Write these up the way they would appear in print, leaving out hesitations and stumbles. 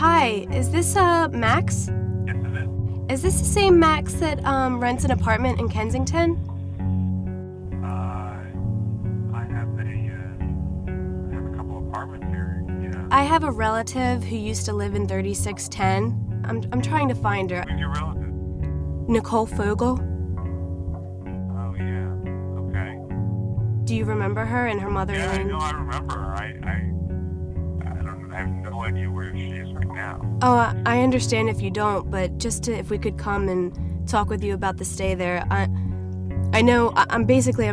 Hi, is this, Max? Yes, it is. Is this the same Max that, rents an apartment in Kensington? I have a couple apartments here. Yeah. I have a relative who used to live in 3610. I'm trying to find her. Who's your relative? Nicole Fogel. Oh, yeah. Okay. Do you remember her and her mother, Yeah, Elaine? no, I remember her. I have no idea where she is right now. Oh, I understand if you don't, but if we could come and talk with you about the stay there. I'm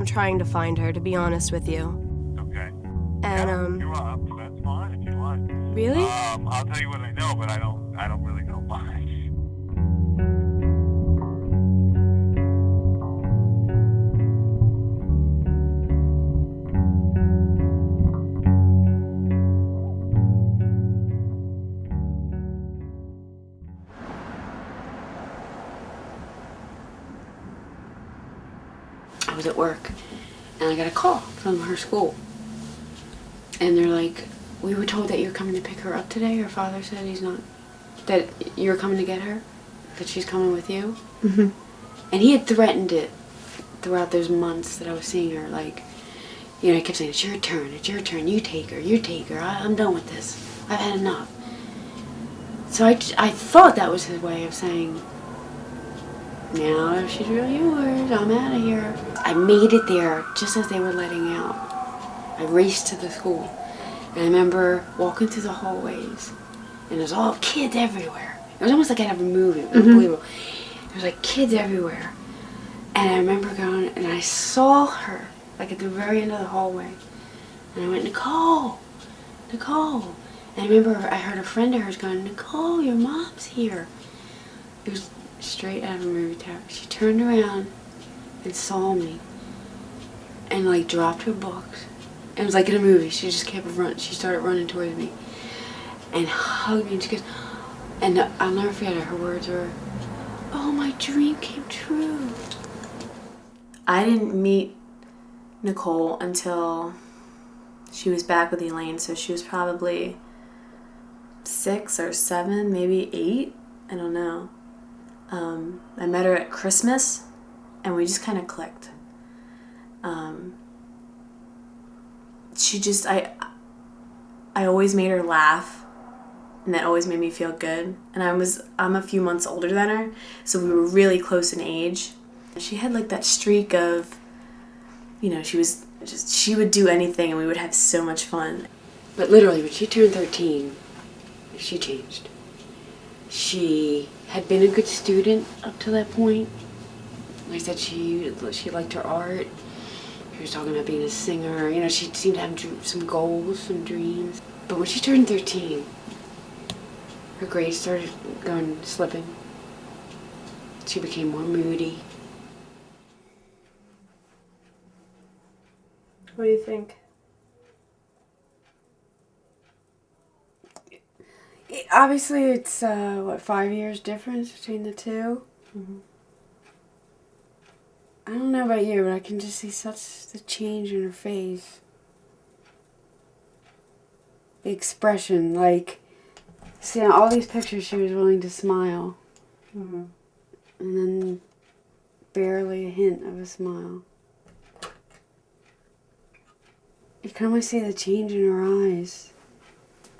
trying to find her, to be honest with you. Okay. And, Yeah, if you're up, that's fine if you like. Really? I'll tell you what I know, but I don't really know much. I was at work and I got a call from her school. And they're like, we were told that you're coming to pick her up today. Her father said that you're coming to get her, that she's coming with you. Mm-hmm. And he had threatened it throughout those months that I was seeing her. Like, you know, he kept saying, it's your turn, you take her, I'm done with this. I've had enough. So I thought that was his way of saying, now if she's really yours, I'm out of here. I made it there just as they were letting out. I raced to the school. And I remember walking through the hallways. And there's all kids everywhere. It was almost like out of a movie. It was unbelievable. There was like kids everywhere. And I remember going, and I saw her, like at the very end of the hallway. And I went, Nicole. And I remember I heard a friend of hers going, Nicole, your mom's here. It was straight out of a movie tower. She turned around and saw me and like dropped her books. And it was like in a movie. She just kept running. She started running towards me and hugged me. And she goes, and I'll never forget it. Her words were, oh, my dream came true. I didn't meet Nicole until she was back with Elaine, so she was probably 6 or 7, maybe 8. I don't know. I met her at Christmas, and we just kind of clicked. I always made her laugh, and that always made me feel good. And I'm a few months older than her, so we were really close in age. She had like that streak of, you know, she would do anything, and we would have so much fun. But literally, when she turned 13, she changed. She had been a good student up to that point. Like I said, she liked her art. She was talking about being a singer. You know, she seemed to have some goals, some dreams. But when she turned 13, her grades started slipping. She became more moody. What do you think? Obviously, it's, 5 years difference between the two? Mm-hmm. I don't know about you, but I can just see such the change in her face. The expression, like, seeing all these pictures, she was willing to smile. Mm-hmm. And then barely a hint of a smile. You can almost see the change in her eyes.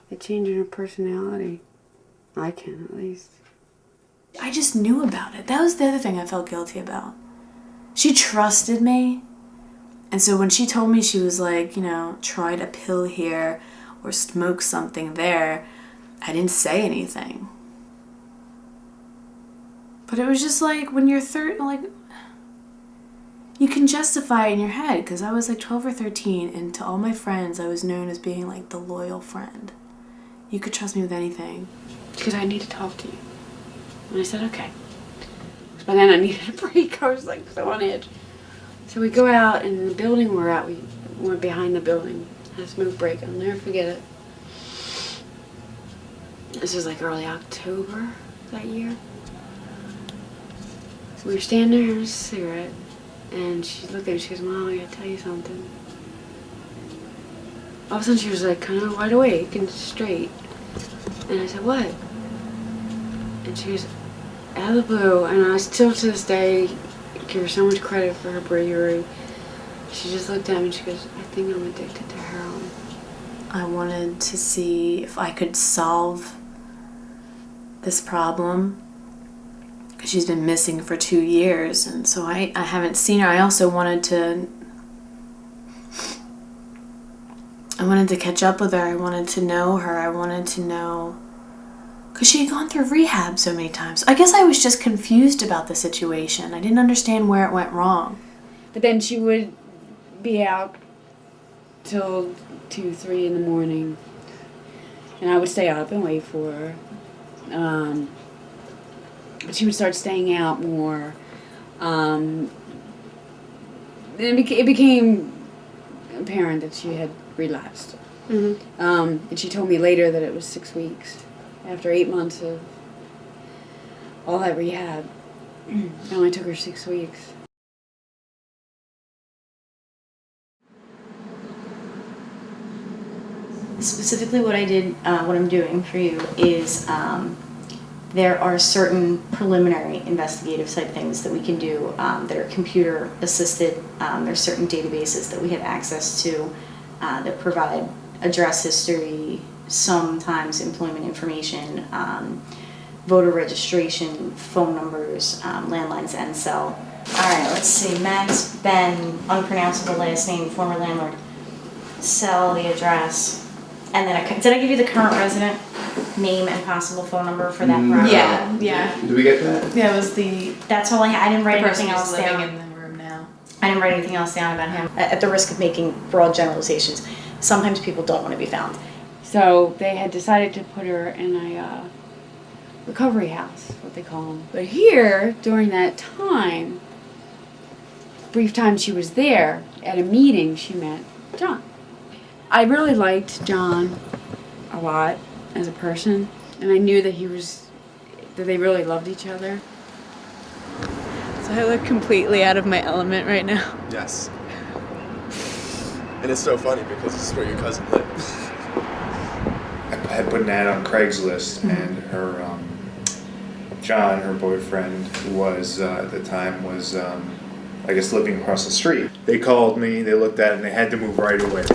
The change in her personality. I can, at least. I just knew about it. That was the other thing I felt guilty about. She trusted me. And so when she told me she was like, you know, tried a pill here or smoke something there, I didn't say anything. But it was just like when you're you can justify it in your head, because I was like 12 or 13, and to all my friends I was known as being like the loyal friend. You could trust me with anything. Because I need to talk to you. And I said, okay. But then I needed a break. I was like so on edge. So we go out, and in the building we're at, we went behind the building. Had a smoke break. I'll never forget it. This was like early October that year. So we were standing there with a cigarette, and she looked at me, she goes, Mom, I gotta tell you something. All of a sudden she was like kind of wide awake and straight. And I said, what? And she was out of the blue, and I still to this day give her so much credit for her bravery. She just looked at me and she goes, I think I'm addicted to heroin. I wanted to see if I could solve this problem because she's been missing for 2 years, and so I haven't seen her. I also wanted to catch up with her. I wanted to know her. I wanted to know, because she had gone through rehab so many times. I guess I was just confused about the situation. I didn't understand where it went wrong. But then she would be out till 2, 3 in the morning, and I would stay up and wait for her. But she would start staying out more. And it became apparent that she had relapsed. Mm-hmm. And she told me later that it was 6 weeks after 8 months of all that rehab. It only took her 6 weeks. Specifically what I did, what I'm doing for you is there are certain preliminary investigative type things that we can do that are computer assisted. There's certain databases that we have access to that provide address history, sometimes employment information, voter registration, phone numbers, landlines, and cell. All right, let's see. Max Ben, unpronounceable last name, former landlord. Cell, the address. And then, did I give you the current resident name and possible phone number for that property? Yeah. Did we get that? Yeah, it was the That's all I had. I didn't write person anything who's else living down. in the room now. I didn't write anything else down about him. At the risk of making broad generalizations, sometimes people don't want to be found. So they had decided to put her in a recovery house, what they call them. But here, during that time, brief time she was there, at a meeting she met John. I really liked John a lot as a person, and I knew that that they really loved each other. So I look completely out of my element right now. Yes. And it's so funny because this is where your cousin lives. I had put an ad on Craigslist, and her, John, her boyfriend, was at the time I guess living across the street. They called me, they looked at it, and they had to move right away.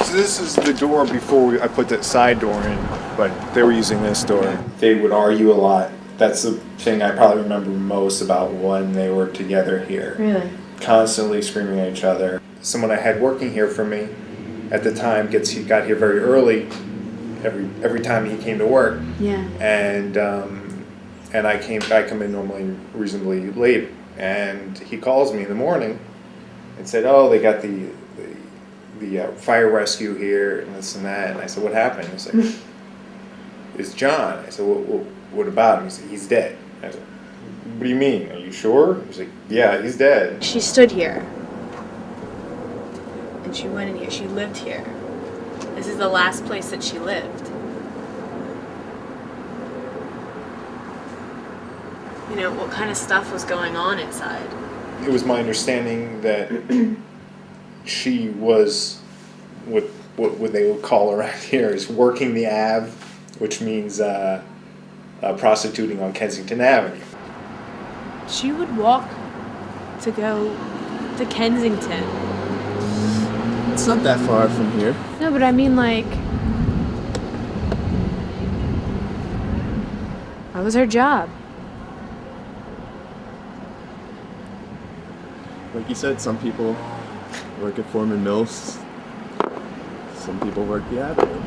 So this is the door before I put that side door in, but they were using this door. They would argue a lot. That's the thing I probably remember most about when they were together here. Really? Constantly screaming at each other. Someone I had working here for me at the time he got here very early. Every time he came to work. Yeah. And I come in normally reasonably late, and he calls me in the morning and said, "Oh, they got the fire rescue here and this and that." And I said, "What happened?" He's like, "It's John." I said, well, what about him? He said, "He's dead." I said, "What do you mean? Are you sure?" He's like, "Yeah, he's dead." She stood here. And she went in here. She lived here. This is the last place that she lived. You know, what kind of stuff was going on inside? It was my understanding that she was what they would call around here is working the Ave, which means prostituting on Kensington Avenue. She would walk to go to Kensington. It's not that far from here. No, but I mean, like, that was her job. Like you said, some people work at Foreman Mills. Some people work the Avenue.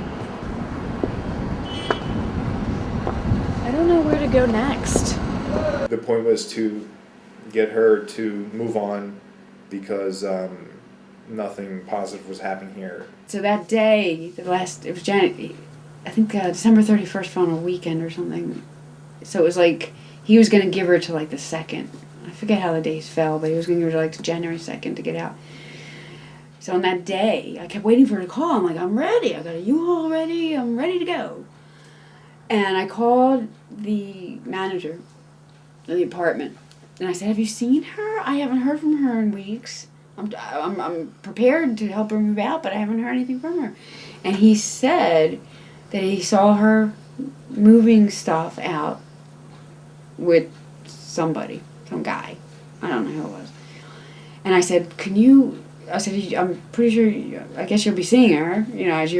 I don't know where to go next. The point was to get her to move on because nothing positive was happening here. So that day, it was Janet, I think December 31st fell on a weekend or something. So it was like, he was going to give her to like the 2nd. I forget how the days fell, but he was going to give her to like January 2nd to get out. So on that day, I kept waiting for her to call. I'm like, I'm ready. I got a U-Haul ready. I'm ready to go. And I called the manager of the apartment. And I said, have you seen her? I haven't heard from her in weeks. I'm prepared to help her move out, but I haven't heard anything from her. And he said that he saw her moving stuff out with somebody, some guy. I don't know who it was. And I said, I'm pretty sure, I guess you'll be seeing her, as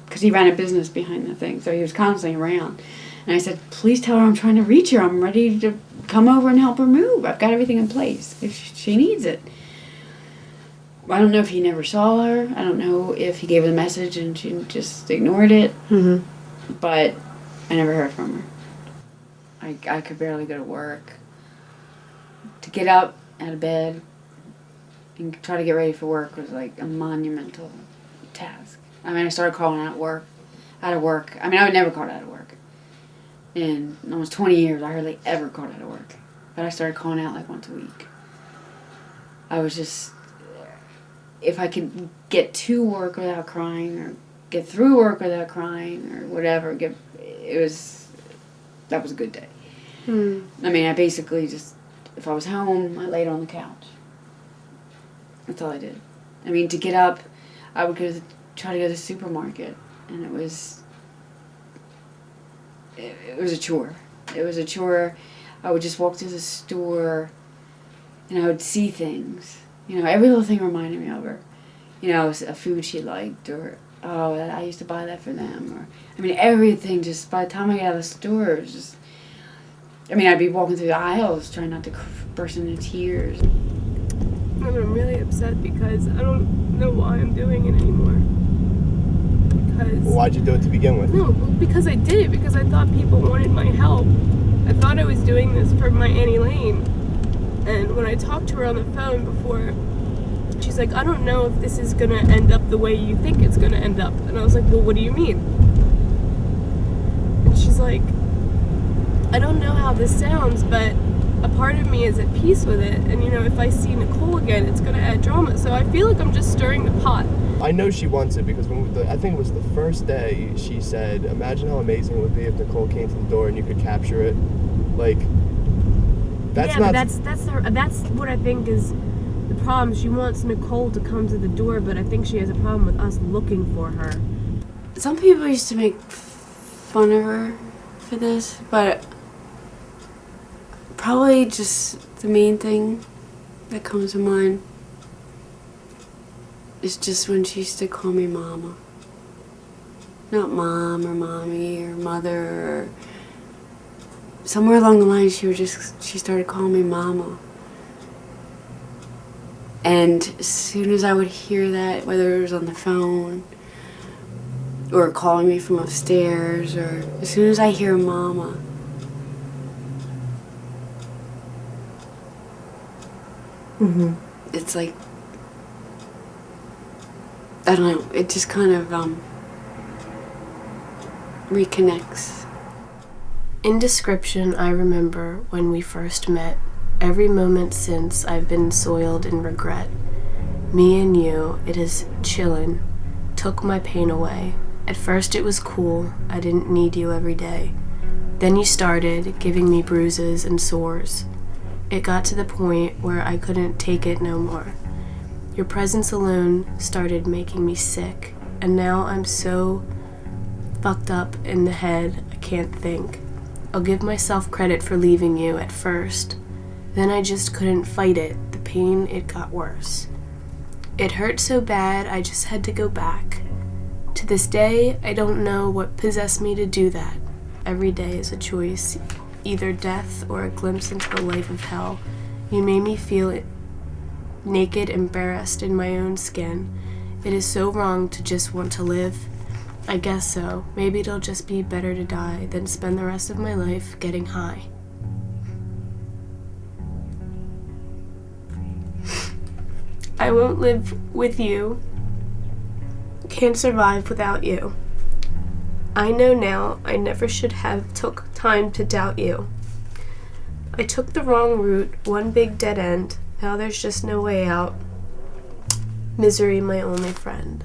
because he ran a business behind the thing, so he was constantly around. And I said, please tell her I'm trying to reach her. I'm ready to come over and help her move. I've got everything in place if she needs it. I don't know if he never saw her. I don't know if he gave her the message and she just ignored it. Mm-hmm. But I never heard from her. I could barely go to work. To get up out of bed and try to get ready for work was like a monumental task. I mean, I started calling out of work. I mean, I would never call out of work. In almost 20 years, I hardly ever called out of work. But I started calling out like once a week. I was just, if I could get to work without crying or get through work without crying or whatever, that was a good day. I mean, I basically just, if I was home, I laid on the couch. That's all I did. I mean, to get up, I would try to go to the supermarket, and it was a chore. It was a chore. I would just walk to the store, and I would see things. Every little thing reminded me of her. A food she liked, or, oh, I used to buy that for them. Or, I mean, everything, just by the time I got out of the store, it was just, I'd be walking through the aisles trying not to burst into tears. I'm really upset because I don't know why I'm doing it anymore. Why'd you do it to begin with? No, because I did it because I thought people wanted my help. I thought I was doing this for my Annie Lane. And when I talked to her on the phone before, she's like, I don't know if this is going to end up the way you think it's going to end up. And I was like, well, what do you mean? And she's like, I don't know how this sounds, but a part of me is at peace with it. And, if I see Nicole again, it's going to add drama. So I feel like I'm just stirring the pot. I know she wants it because I think it was the first day she said, imagine how amazing it would be if Nicole came to the door and you could capture it. Like, that's not... That's what I think is the problem. She wants Nicole to come to the door, but I think she has a problem with us looking for her. Some people used to make fun of her for this, but probably just the main thing that comes to mind is just when she used to call me mama. Not mom or mommy or mother or somewhere along the line she started calling me mama. And as soon as I would hear that, whether it was on the phone or calling me from upstairs, or as soon as I hear mama, it's like, I don't know, it just kind of reconnects. In description, I remember when we first met. Every moment since, I've been soiled in regret. Me and you, it is chillin', took my pain away. At first it was cool, I didn't need you every day. Then you started giving me bruises and sores. It got to the point where I couldn't take it no more. Your presence alone started making me sick, and now I'm so fucked up in the head I can't think. I'll give myself credit for leaving you at first. Then I just couldn't fight it. The pain, it got worse. It hurt so bad I just had to go back. To this day, I don't know what possessed me to do that. Every day is a choice, either death or a glimpse into the life of hell. You made me feel naked, embarrassed in my own skin. It is so wrong to just want to live. I guess so. Maybe it'll just be better to die than spend the rest of my life getting high. I won't live with you. Can't survive without you. I know now I never should have took time to doubt you. I took the wrong route, one big dead end. Now there's just no way out. Misery, my only friend.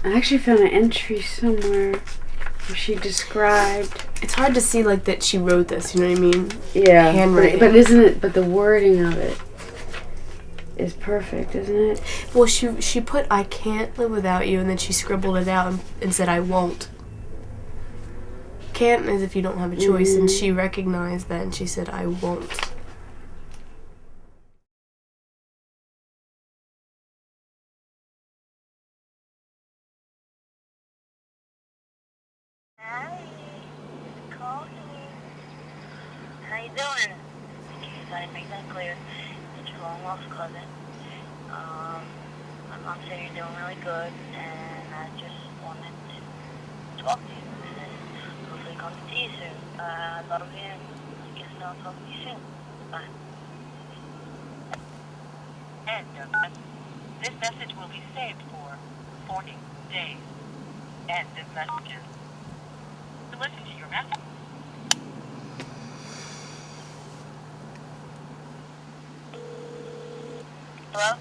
I actually found an entry somewhere where she described It's hard to see, like, that she wrote this, you know what I mean? Yeah. Handwriting. But isn't it, but the wording of it is perfect, isn't it? Well, she put, I can't live without you, and then she scribbled it out and said, I won't. Can't as if you don't have a choice, and she recognized that, and she said, I won't. Hi, call me. How you doing? In case I didn't make that clear, it's your long lost cousin. My mom said you're doing really good, and I just wanted to talk to you and hopefully come to see you soon. I love you, and I guess I'll talk to you soon. Bye. End of this message will be saved for 40 days. End of messages. To listen to your message. Hello?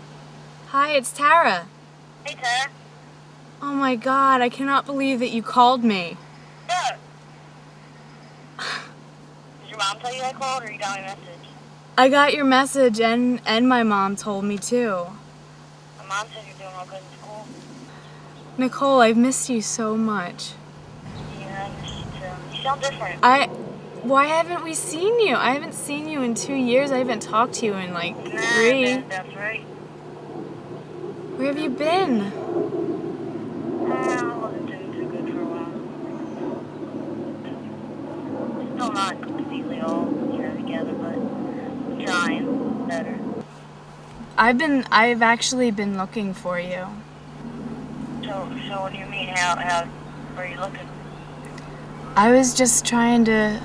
Hi, it's Tara. Hey, Tara. Oh my god, I cannot believe that you called me. Yeah. Did your mom tell you I called, or you got my message? I got your message and my mom told me too. My mom said you're doing all good in school. Nicole, I've missed you so much. Yeah, I missed you too. You sound different. Why haven't we seen you? I haven't seen you in 2 years. I haven't talked to you in like 3. That's right. Where have you been? I wasn't doing too good for a while. Still not completely all, together, but I'm trying better. I've actually been looking for you. So what do you mean? How are you looking? I was just trying to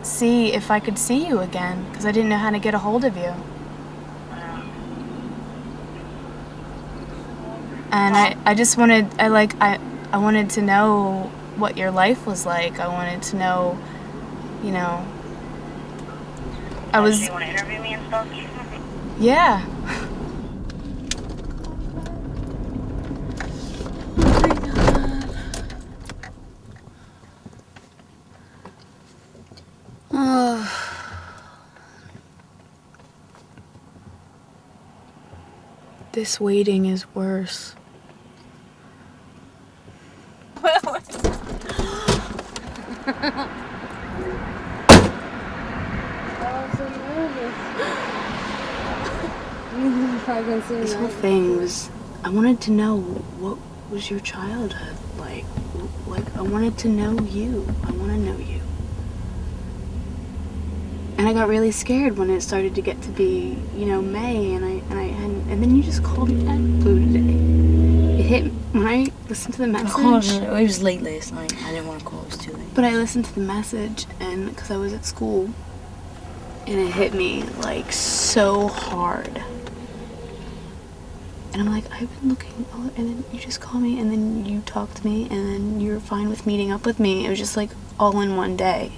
see if I could see you again, because I didn't know how to get a hold of you. And I just wanted, I wanted to know what your life was like. I wanted to know, you know, I was... Do you want to interview me and stuff? Yeah. This waiting is worse. This whole thing was, I wanted to know what was your childhood like. Like, I wanted to know you. I want to know you. And I got really scared when it started to get to be, you know, May, and then you just called me out of the blue today. It hit me when I listened to the message. It was late last night. I didn't want to call. It was too late. But I listened to the message, and because I was at school, and it hit me like so hard. And I'm like, I've been looking, and then you just call me, and then you talk to me, and then you're fine with meeting up with me. It was just like all in one day.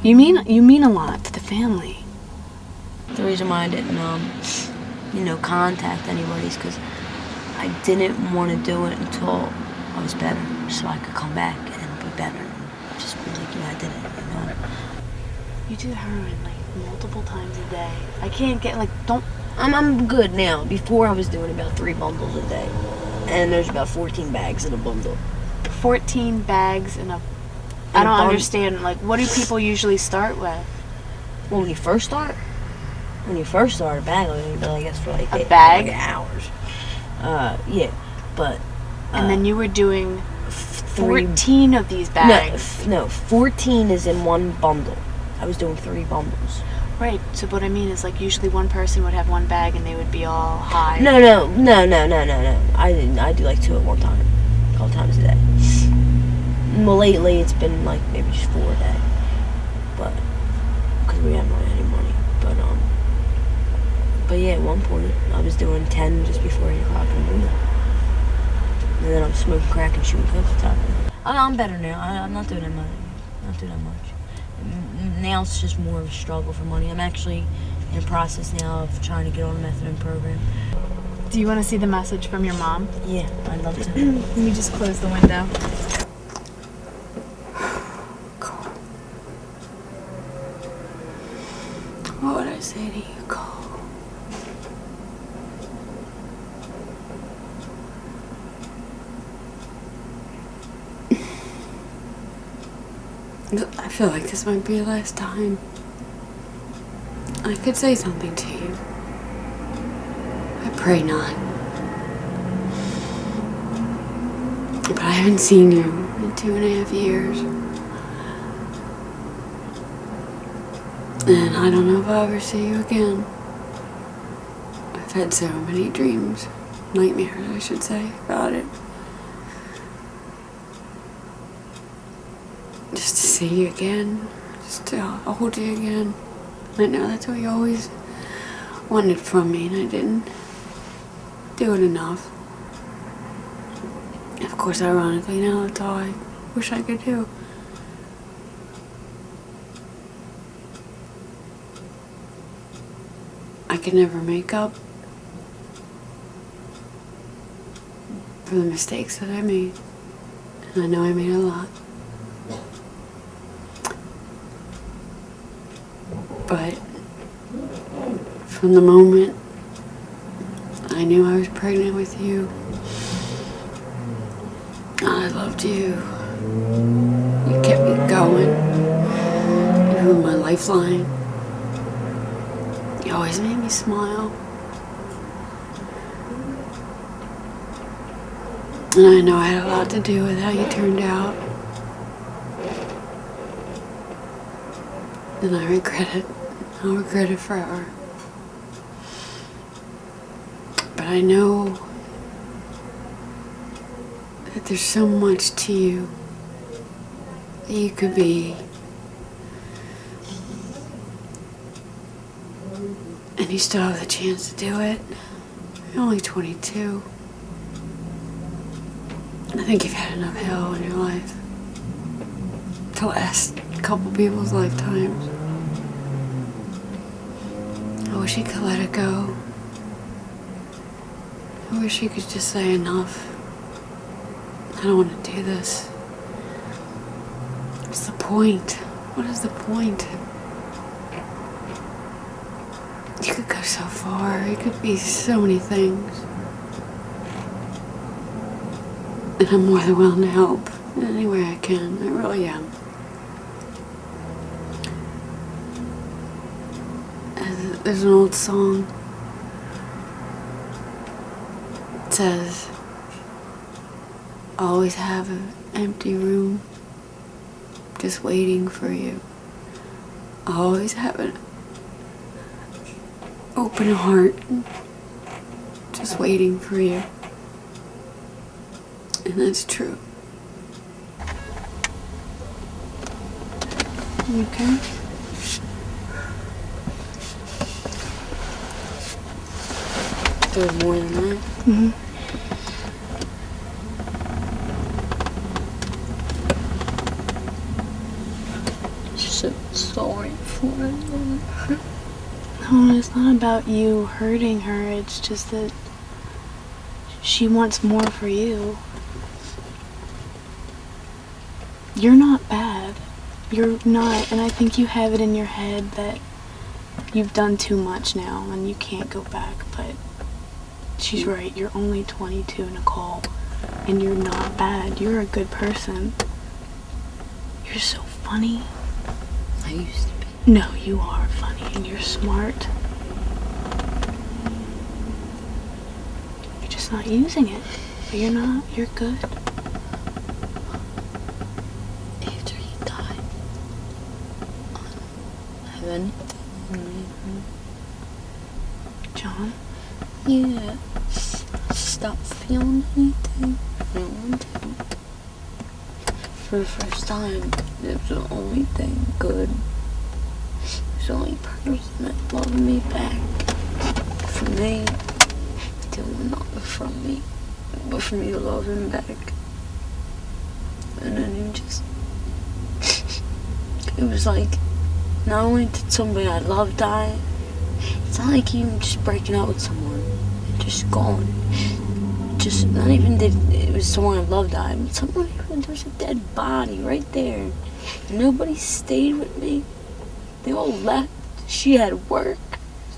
You mean a lot to the family. The reason why I didn't, contact anybody is because I didn't want to do it until I was better, so I could come back and be better. And just be like, I did it, You do heroin like multiple times a day. I can't get I'm good now. Before I was doing about 3 bundles a day, and there's about 14 bags in a bundle. 14 bags in a... I don't understand, like, what do people usually start with? Well, when you first start a bag, I guess for like a bag? Like hours. Yeah, but... and then you were doing 14 of these bags. No, 14 is in one bundle. I was doing 3 bundles. Right, so what I mean is, like, usually one person would have one bag and they would be all high. No. I didn't. I do like 2 at one time. A couple times a day. Well, lately it's been like maybe just 4 a day, but because we haven't really any money. But yeah, at one point I was doing 10 just before 8 o'clock in the morning, and then I was smoking crack and shooting coke on top of it. I'm better now. I'm not doing that much. Now it's just more of a struggle for money. I'm actually in the process now of trying to get on a methadone program. Do you want to see the message from your mom? Yeah, I'd love to. Let me just close the window. you call. I feel like this might be the last time I could say something to you. I pray not. But I haven't seen you in 2.5 years. And I don't know if I'll ever see you again. I've had so many dreams, nightmares I should say, about it. Just to see you again, just to hold you again. I know that's what you always wanted from me, and I didn't do it enough. Of course, ironically, now that's all I wish I could do. I could never make up for the mistakes that I made. And I know I made a lot. But from the moment I knew I was pregnant with you, I loved you. You kept me going. You were my lifeline. You always made me smile. And I know I had a lot to do with how you turned out. And I regret it. I'll regret it forever. But I know that there's so much to you that you could be. And you still have the chance to do it. You're only 22. I think you've had enough hell in your life to last a couple people's lifetimes. I wish you could let it go. I wish you could just say enough. I don't want to do this. What's the point? What is the point? You could go so far. You could be so many things. And I'm more than willing to help in any way I can. I really am. And there's an old song. It says, always have an empty room just waiting for you. Always have an open heart just waiting for you. And that's true. You okay? There's more than that? Mm-hmm. So sorry for it. No, it's not about you hurting her. It's just that she wants more for you. You're not bad. You're not, and I think you have it in your head that you've done too much now and you can't go back, but she's right. You're only 22, Nicole, and you're not bad. You're a good person. You're so funny. I used to be. No, you are funny and you're smart. You're just not using it. But you're not. You're good. After he died, have anything? John? Yeah. Stop feeling anything. I don't want to. For the first time, it was the only thing good. It was the only person that loved me back. For me, to not from me, but for me to love him back. And then he just, it was like, not only did somebody I love die, it's not like you just breaking up with someone and just gone. Just not even that it was someone I loved die, but someone, there was a dead body right there. And nobody stayed with me. They all left. She had work.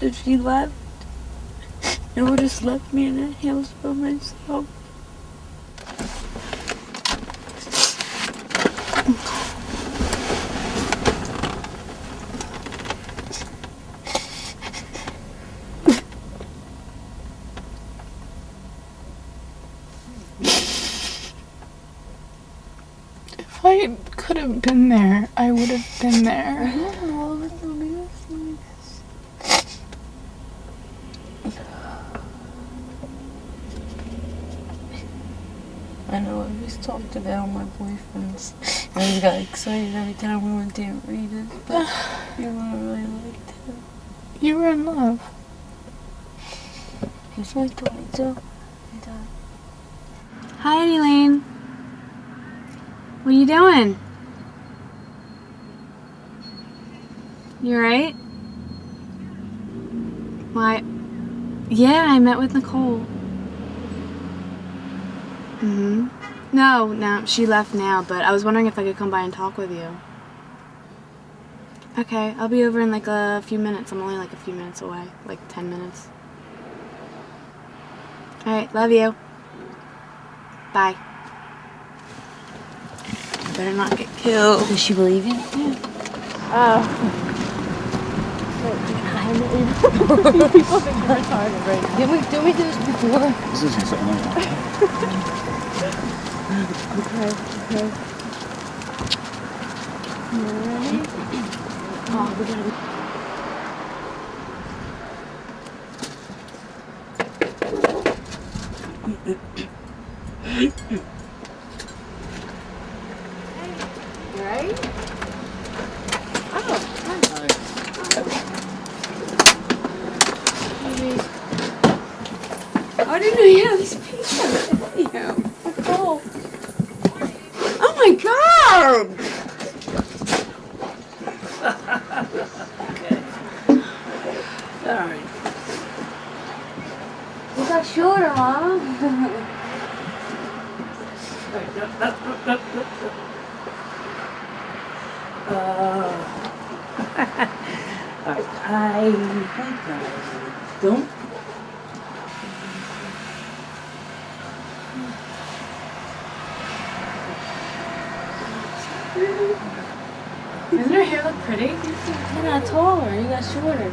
if she left. It would have just left me in a house by myself. If I could have been there, I would have been there. I know I always talked about my boyfriends. I got excited every time we went to Rita's, but you weren't really like that. You were in love. He's like 22. Hi, Elaine. What are you doing? You alright? Why? Yeah, I met with Nicole. No, she left now, but I was wondering if I could come by and talk with you. Okay, I'll be over in like a few minutes. I'm only like a few minutes away, like 10 minutes. Alright, love you. Bye. Better not get killed. Does she believe you? Oh. People think you're retarded, right? Did we do this before? This isn't something like that. Okay. You ready? Oh, we gotta You ready? Oh, I didn't know you had these pictures. Yeah. Oh. Oh my God! Okay. Alright. You got shorter, Mom. Don't. Doesn't her hair look pretty? You're not taller. You got shorter.